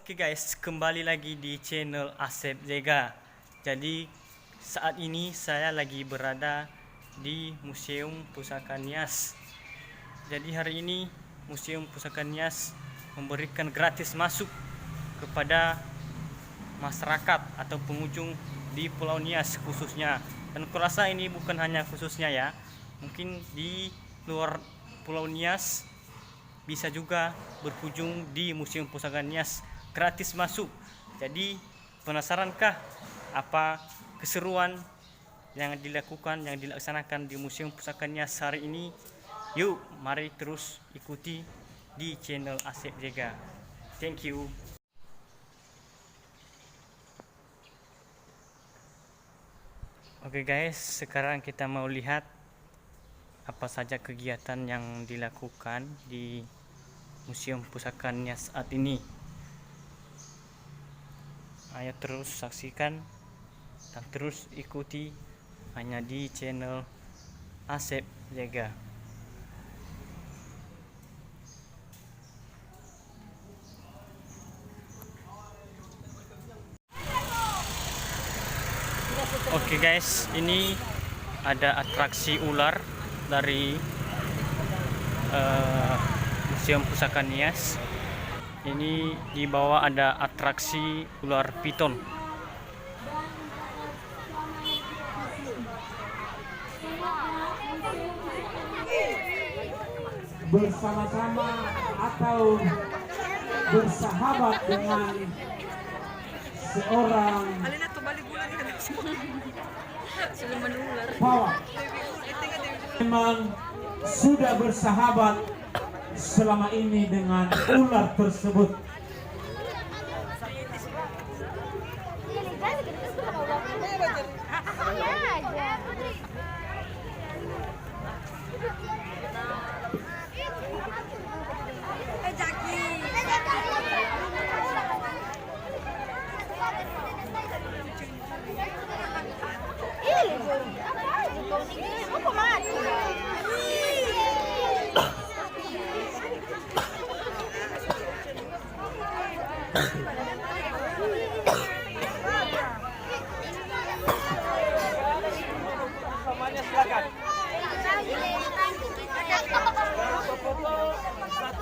Oke guys, kembali lagi di channel Asep Zega. Jadi saat ini saya lagi berada di Museum Pusaka Nias. Jadi hari ini Museum Pusaka Nias memberikan gratis masuk kepada masyarakat atau pengunjung di Pulau Nias khususnya. Dan kurasa ini bukan hanya khususnya ya, mungkin di luar Pulau Nias bisa juga berkunjung di Museum Pusaka Nias, gratis masuk. Jadi penasarankah apa keseruan yang dilaksanakan di Museum Pusaka Nias hari ini? Yuk, mari terus ikuti di channel Asep Zega. Thank you. Oke guys, sekarang kita mau lihat apa saja kegiatan yang dilakukan di Museum Pusaka Nias saat ini. Ayo terus saksikan dan terus ikuti hanya di channel Asep Zega. Oke guys, ini ada atraksi ular dari Museum Pusaka Nias. Ini di bawah ada atraksi ular piton. Bersama-sama atau bersahabat dengan seorang pawang. Memang sudah bersahabat selama ini dengan ular tersebut.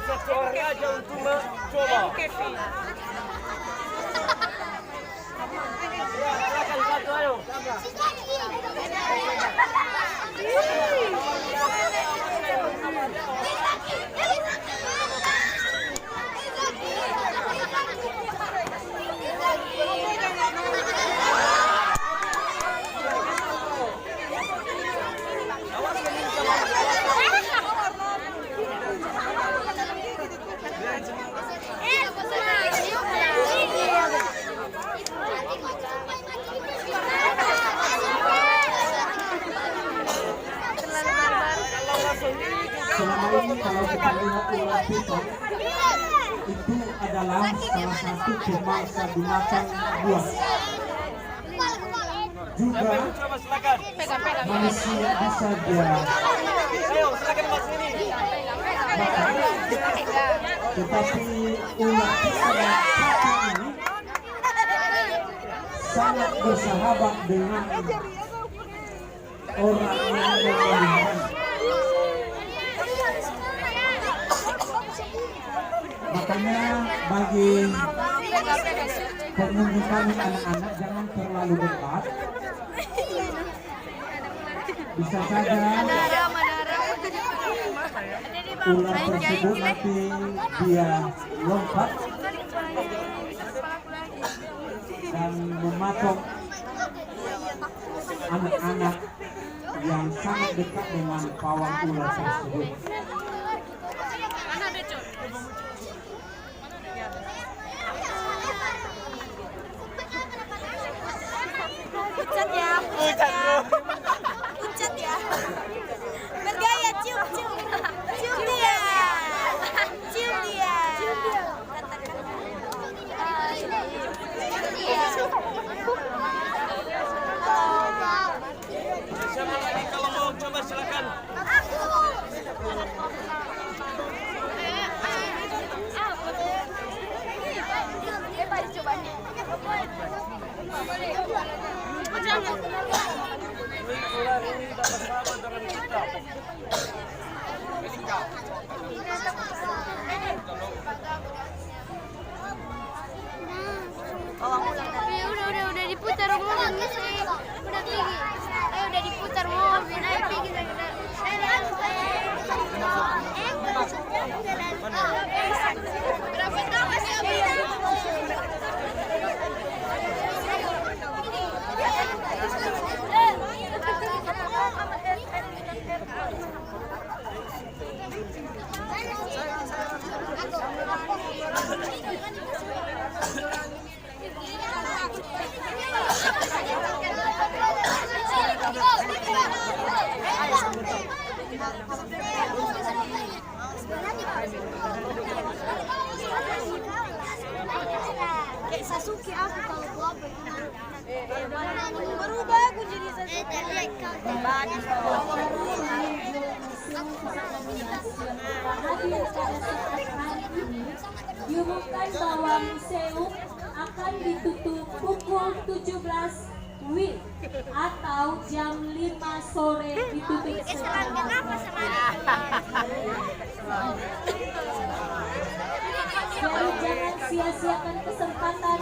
Satu orang aja untuk mencoba. Silakan satu, ayo. Selama ini kalau kita lihat ular piton itu adalah salah satu pemangsa binatang buas. Juga manusia bisa dia makan, tetapi ular piton ini sangat bersahabat dengan orang yang memeliharanya. Makanya bagi pengunjung kami anak-anak jangan terlalu dekat. Bisa saja ular tersebut nanti dia lompat dan mematok anak-anak yang sangat dekat dengan pawang ular tersebut. Pucat ya, pucat ya, bergaya cium dia, cium dia. Siapa lagi kalau mau coba silakan. Aku. Udah diputar mobil sih. Udah tinggi. Ayo udah diputar mobil. Ayo pergi berapa tahun sih kayak Sasuke aku kalau gua berubah aku jadi Sasuke. Diumumkan bahwa museum akan ditutup pukul 17 WIB atau jam 5 sore ditutup secara jadi jangan sia-siakan kesempatan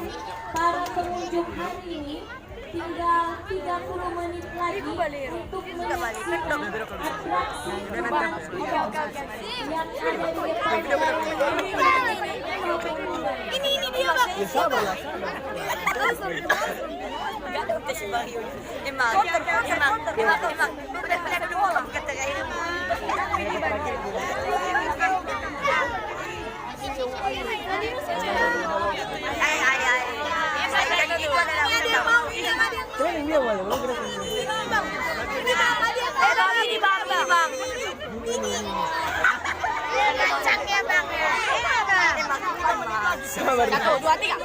para pengunjung hari ini. Tinggal 30 menit lagi untuk menyaksikan atraksi kembang yang ada di depan. Ini dia bang. Emang Satu, dua, tiga.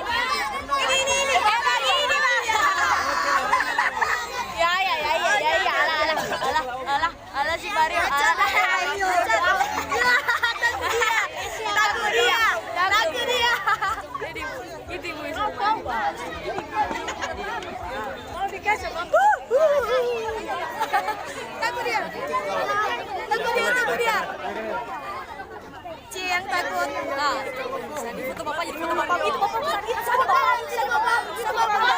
Ini alah si Mario. Takut dia. Ini mau dikasih apa? Takut dia. Yang takut. Nah, bisa difoto bapak jadi foto bapak. Itu bapak sama bapak. Itu bapak.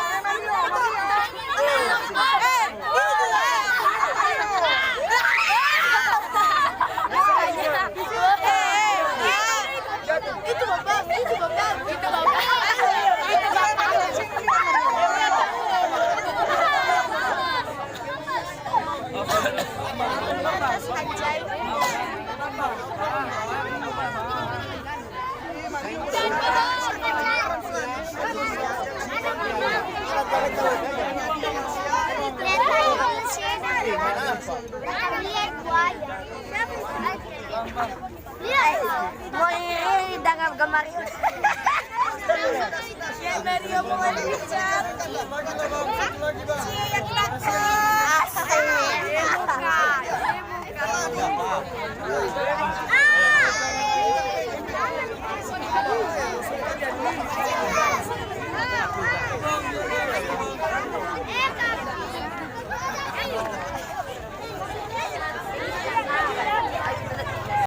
Lihat, mau iri dengan gambar